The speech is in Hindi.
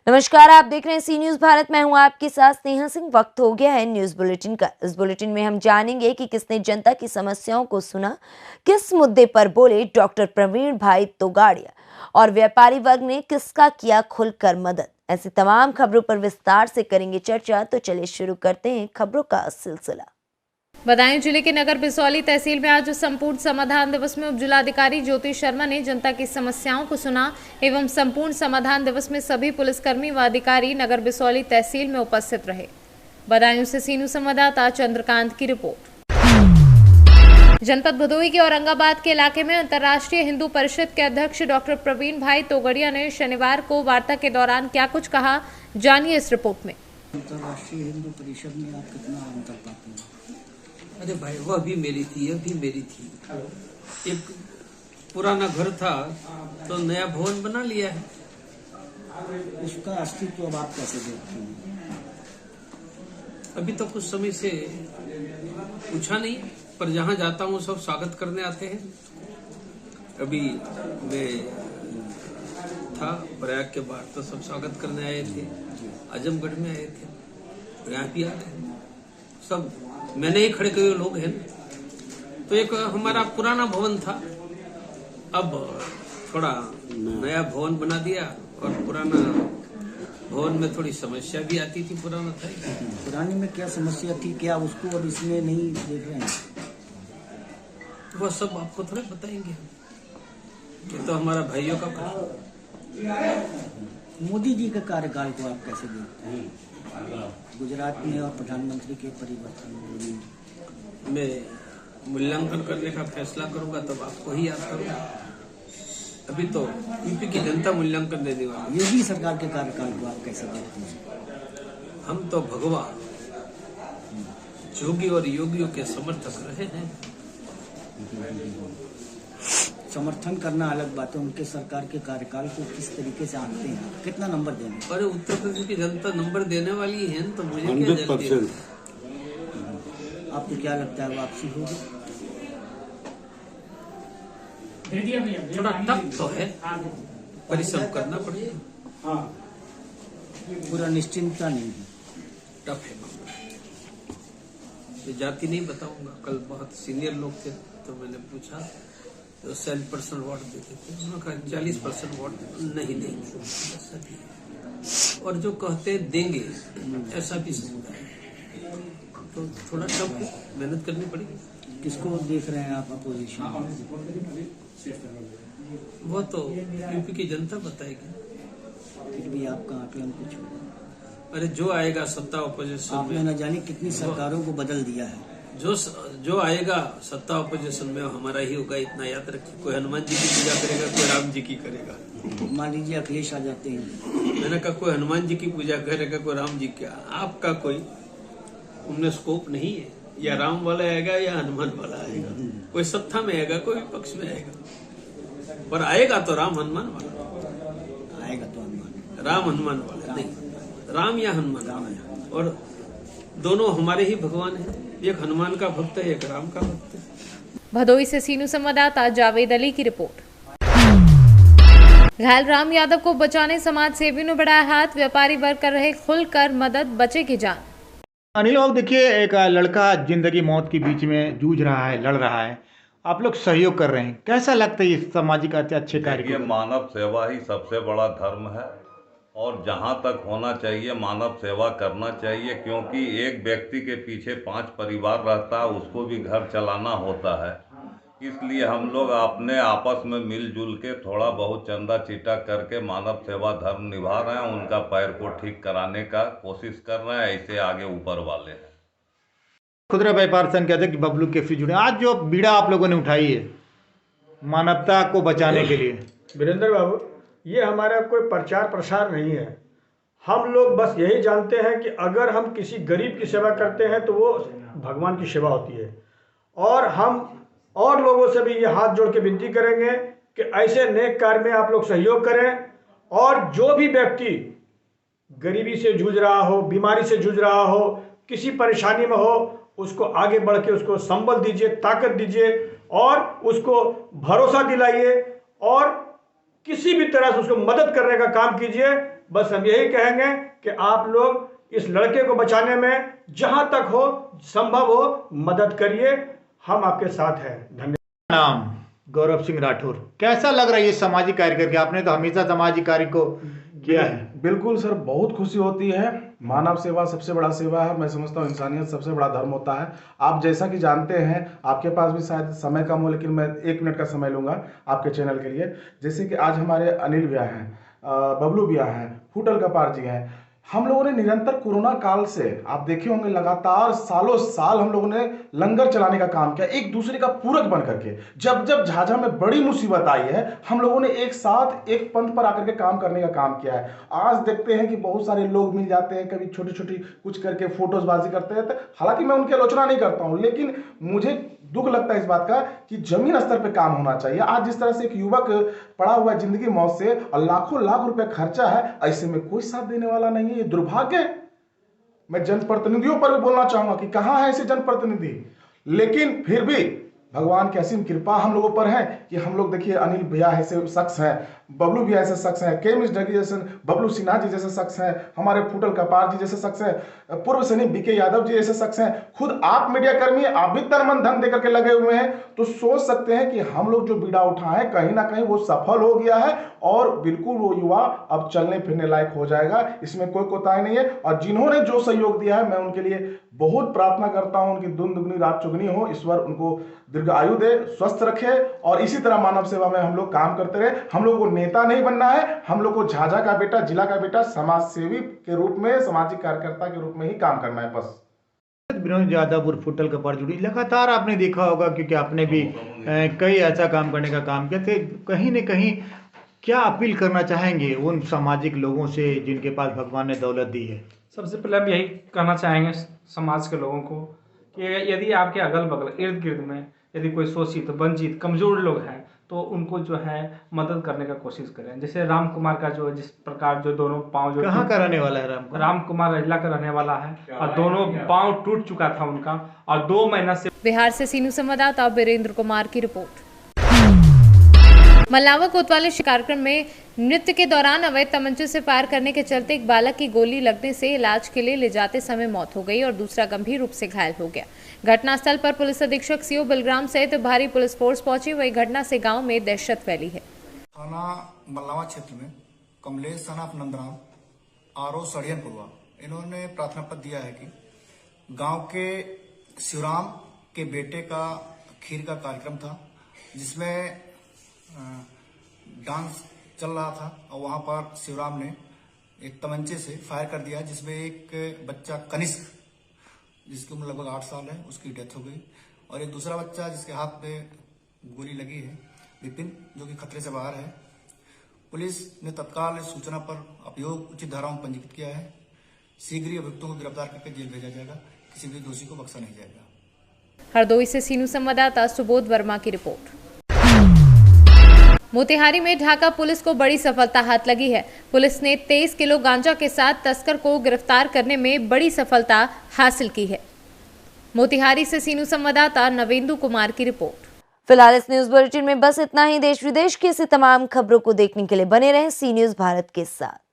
नमस्कार, आप देख रहे हैं सी न्यूज भारत। मैं हूं आपके साथ स्नेहा सिंह। वक्त हो गया है न्यूज बुलेटिन का। इस बुलेटिन में हम जानेंगे कि किसने जनता की समस्याओं को सुना, किस मुद्दे पर बोले डॉक्टर प्रवीण भाई तोगाड़िया और व्यापारी वर्ग ने किसका किया खुलकर मदद। ऐसी तमाम खबरों पर विस्तार से करेंगे चर्चा। तो चलिए शुरू करते हैं खबरों का सिलसिला। बदायूं जिले के नगर बिसौली तहसील में आज संपूर्ण समाधान दिवस में उपजिलाधिकारी ज्योति शर्मा ने जनता की समस्याओं को सुना एवं संपूर्ण समाधान दिवस में सभी पुलिसकर्मी व अधिकारी नगर बिसौली तहसील में उपस्थित रहे। बदायूं से सीनू संवाददाता चंद्रकांत की रिपोर्ट। जनपद भदोही के औरंगाबाद के इलाके में अंतर्राष्ट्रीय हिंदू परिषद के अध्यक्ष डॉक्टर प्रवीण भाई तोगड़िया ने शनिवार को वार्ता के दौरान क्या कुछ कहा, जानिए इस रिपोर्ट में। अंतर्राष्ट्रीय हिंदू परिषद में आप कितना अंतर पाते हैं? अरे भाई, वह भी मेरी थी, यह भी मेरी थी। एक पुराना घर था तो नया भवन बना लिया है। उसका अस्तित्व अब आप कैसे देखते हैं? अभी तो कुछ समय से पूछा नहीं, पर जहाँ जाता हूँ सब स्वागत करने आते हैं। अभी मैं था प्रयाग के बाद तो सब स्वागत करने आए थे, आजमगढ़ में आए थे, यहाँ भी आ रहे हैं सब। मैंने ही खड़े किए लोग हैं। तो एक हमारा पुराना भवन था, अब थोड़ा नया भवन बना दिया और पुराना भवन में थोड़ी समस्या भी आती थी, पुराना था। पुराने में क्या समस्या थी, क्या उसको अब इसमें नहीं देख रहे हैं? वह सब आपको थोड़े बताएंगे, ये तो हमारा भाइयों का प्रश्न। मोदी जी के कार्यकाल को आप कैसे देखते हैं? गुजरात में और प्रधानमंत्री के परिवर्तन मैं मूल्यांकन करने का फैसला करूंगा तब आपको ही याद करूंगा। अभी तो यूपी की जनता मूल्यांकन देने वाली। योगी सरकार के कार्यकाल को आप कैसे देखते हैं? हम तो भगवान जोगी और योगियों के समर्थक रहे हैं। समर्थन करना अलग बात है, उनके सरकार के कार्यकाल को किस तरीके से आंकते हैं, कितना नंबर देंगे? अरे उत्तर प्रदेश की जनता नंबर देने वाली है तो मुझे क्या जल्दी है? आपको क्या लगता है वापसी होगी? थोड़ा टफ तो है, परिश्रम करना पड़ेगा। पूरा निश्चिंतता नहीं है, टफ है मामला। ये जाति नहीं बताऊंगा। कल बहुत सीनियर लोग थे तो मैंने पूछा तो 70% वोट देते थे, उन्होंने कहा 40% वोट नहीं देंगे, ऐसा भी है। और जो कहते देंगे ऐसा भी समुदाय है, तो थोड़ा टफ है, मेहनत करनी पड़ेगी। किसको देख रहे हैं आप अपोजिशन? वो तो यूपी की जनता बताएगी। फिर भी आपका आकलन कुछ होगा? अरे जो आएगा सत्ता ऑपोजिशन आपने में, न जाने कितनी सरकारों को बदल दिया है। जो आएगा सत्ता ऑपोजिशन में हमारा ही होगा, इतना याद रखिए। कोई हनुमान जी की पूजा करेगा, कोई राम जी की करेगा। मान लीजिए अखिलेश आ जाते हैं, मैंने कहा कोई हनुमान जी की पूजा करेगा, कोई राम जी का। आपका कोई उनमें स्कोप नहीं है, या राम वाला आएगा या हनुमान वाला आएगा। कोई सत्ता में आएगा, कोई विपक्ष में आएगा, पर आएगा तो राम हनुमान वाला आएगा तो हनुमान, राम हनुमान वाला नहीं, राम या हनुमान। और दोनों हमारे ही भगवान हैं, एक हनुमान का भक्त है, एक राम का भक्त है। भदोही से सीनू संवाददाता जावेद अली की रिपोर्ट। घायल राम यादव को बचाने समाज सेवियों ने बढ़ाया हाथ, व्यापारी वर्ग कर रहे खुलकर मदद, बचे की जान। अनिल बाबू, देखिए एक लड़का जिंदगी मौत के बीच में जूझ रहा है, लड़ रहा है, आप लोग सहयोग कर रहे हैं, कैसा लगता है ये सामाजिक अच्छे कार्य? मानव सेवा ही सबसे बड़ा धर्म है और जहाँ तक होना चाहिए मानव सेवा करना चाहिए, क्योंकि एक व्यक्ति के पीछे 5 परिवार रहता है, उसको भी घर चलाना होता है। इसलिए हम लोग अपने आपस में मिलजुल के थोड़ा बहुत चंदा चिट्टा करके मानव सेवा धर्म निभा रहे हैं, उनका पैर को ठीक कराने का कोशिश कर रहे हैं। ऐसे आगे ऊपर वाले हैं। खुदरा व्यापार संघ के अध्यक्ष बबलू केसरी जुड़े, आज जो बीड़ा आप लोगों ने उठाई है मानवता को बचाने के लिए। वीरेंद्र बाबू, ये हमारा कोई प्रचार प्रसार नहीं है। हम लोग बस यही जानते हैं कि अगर हम किसी गरीब की सेवा करते हैं तो वो भगवान की सेवा होती है। और हम और लोगों से भी ये हाथ जोड़ के विनती करेंगे कि ऐसे नेक कार्य में आप लोग सहयोग करें। और जो भी व्यक्ति गरीबी से जूझ रहा हो, बीमारी से जूझ रहा हो, किसी परेशानी में हो, उसको आगे बढ़ के उसको संबल दीजिए, ताकत दीजिए और उसको भरोसा दिलाइए और किसी भी तरह से उसको मदद करने का काम कीजिए, बस हम यही कहेंगे कि आप लोग इस लड़के को बचाने में जहां तक हो संभव हो मदद करिए, हम आपके साथ हैं। धन्यवाद। नाम गौरव सिंह राठौर। कैसा लग रहा है ये सामाजिक कार्य करके? आपने तो हमेशा सामाजिक कार्य को किया है। बिल्कुल सर, बहुत खुशी होती है। मानव सेवा सबसे बड़ा सेवा है। मैं समझता हूँ इंसानियत सबसे बड़ा धर्म होता है। आप जैसा कि जानते हैं, आपके पास भी शायद समय कम हो, लेकिन मैं 1 मिनट का समय लूँगा आपके चैनल के लिए। जैसे कि आज हमारे अनिल भैया हैं, बबलू भैया हैं, फूटल कपार जी हैं। हम लोगों ने निरंतर कोरोना काल से, आप देखे होंगे, लगातार सालों साल हम लोगों ने लंगर चलाने का काम किया, एक दूसरे का पूरक बन करके। जब जब झाझा में बड़ी मुसीबत आई है, हम लोगों ने एक साथ एक पंथ पर आकर के काम करने का काम किया है। आज देखते हैं कि बहुत सारे लोग मिल जाते हैं, कभी छोटी छोटी कुछ करके फोटोजबाजी करते रहते हैं। हालांकि मैं उनकी आलोचना नहीं करता हूं, लेकिन मुझे दुख लगता है इस बात का कि जमीन स्तर पे काम होना चाहिए। आज जिस तरह से एक युवक पड़ा हुआ है जिंदगी मौत से और लाखों लाख रुपए खर्चा है, ऐसे में कोई साथ देने वाला नहीं है। ये दुर्भाग्य है। मैं जनप्रतिनिधियों पर भी बोलना चाहूंगा कि कहां है ऐसे जनप्रतिनिधि, लेकिन फिर भी भगवान की असीम कृपा हम लोगों पर है कि हम लोग, देखिए, अनिल भैया ऐसे शख्स हैं, बबलू भैया ऐसे शख्स हैं, के मिस डगी जैसे बबलू सिन्हा जी जैसे शख्स हैं, हमारे फूटल कपार जी जैसे शख्स हैं, पूर्व सैनिक बीके यादव जी जैसे शख्स हैं। खुद आप मीडिया कर्मी, आप भी तन मन धन देकर के लगे हुए हैं, तो सोच सकते हैं कि हम लोग जो बीड़ा उठाए कहीं ना कहीं वो सफल हो गया है और बिल्कुल वो युवा अब चलने फिरने लायक हो जाएगा। इसमें कोई कोताही नहीं है। और जिन्होंने जो सहयोग दिया है, मैं उनके लिए बहुत प्रार्थना करता हूं, उनकी दिन दुगनी रात चुगनी हो। ईश्वर उनको दीर्घ आयु दे, स्वस्थ रखे और इसी तरह मानव सेवा में हम लोग काम करते रहे। हम लोग को नेता नहीं बनना है, हम लोग को झाझा का बेटा, जिला का बेटा, समाज सेवी के रूप में, सामाजिक कार्यकर्ता के रूप में ही काम करना है बस। विनोद यादव और फुटल कपार जुड़ी लगातार आपने देखा होगा, क्योंकि आपने भी कई ऐसा काम करने का काम किया थे। कहीं न कहीं क्या अपील करना चाहेंगे उन सामाजिक लोगों से जिनके पास भगवान ने दौलत दी है? सबसे पहले हम यही कहना चाहेंगे समाज के लोगों को कि यदि आपके अगल बगल इर्द गिर्द में यदि कोई शोषित, वंचित, कमजोर लोग हैं तो उनको जो है मदद करने का कोशिश करें। जैसे राम कुमार का जो जिस प्रकार जो दोनों पाँव जो कहाँ का रहने वाला है राम कुमार रजला का रहने वाला है और दोनों पाँव टूट चुका था उनका और 2 महीना से। बिहार से सीनू संवाददाता वीरेंद्र कुमार की रिपोर्ट। मल्लावा कोतवाली कार्यक्रम में नृत्य के दौरान अवैध तमंचे से फायर करने के चलते एक बालक की गोली लगने से इलाज के लिए ले जाते समय मौत हो गई और दूसरा गंभीर रूप से घायल हो गया। घटनास्थल पर पुलिस अधीक्षक सीओ बिलग्राम सहित भारी पुलिस फोर्स पहुंची। वही घटना से गांव में दहशत फैली है। थाना मल्लावा क्षेत्र में कमलेश सनाफ नंदराम आरओ सड़ियनपुरवा, इन्होंने प्रार्थना पत्र दिया है कि गांव के शिवराम के बेटे का खीर का कार्यक्रम था, जिसमें डांस चल रहा था और वहां पर शिवराम ने एक तमंचे से फायर कर दिया, जिसमें एक बच्चा कनिष्क, जिसकी उम्र लगभग 8 साल है, उसकी डेथ हो गई और एक दूसरा बच्चा जिसके हाथ पे गोली लगी है, विपिन, जो कि खतरे से बाहर है। पुलिस ने तत्काल इस सूचना पर अभियोग उचित धाराओं में पंजीकृत किया है। शीघ्र ही अभियुक्तों को गिरफ्तार करके जेल भेजा जाएगा। किसी भी दोषी को बख्शा नहीं जाएगा। हरदोई से सीनू संवाददाता सुबोध वर्मा की रिपोर्ट। मोतिहारी में ढाका पुलिस को बड़ी सफलता हाथ लगी है। पुलिस ने 23 किलो गांजा के साथ तस्कर को गिरफ्तार करने में बड़ी सफलता हासिल की है। मोतिहारी से सीनू संवाददाता नवेंदु कुमार की रिपोर्ट। फिलहाल इस न्यूज बुलेटिन में बस इतना ही। देश विदेश की ऐसी तमाम खबरों को देखने के लिए बने रहें सी न्यूज भारत के साथ।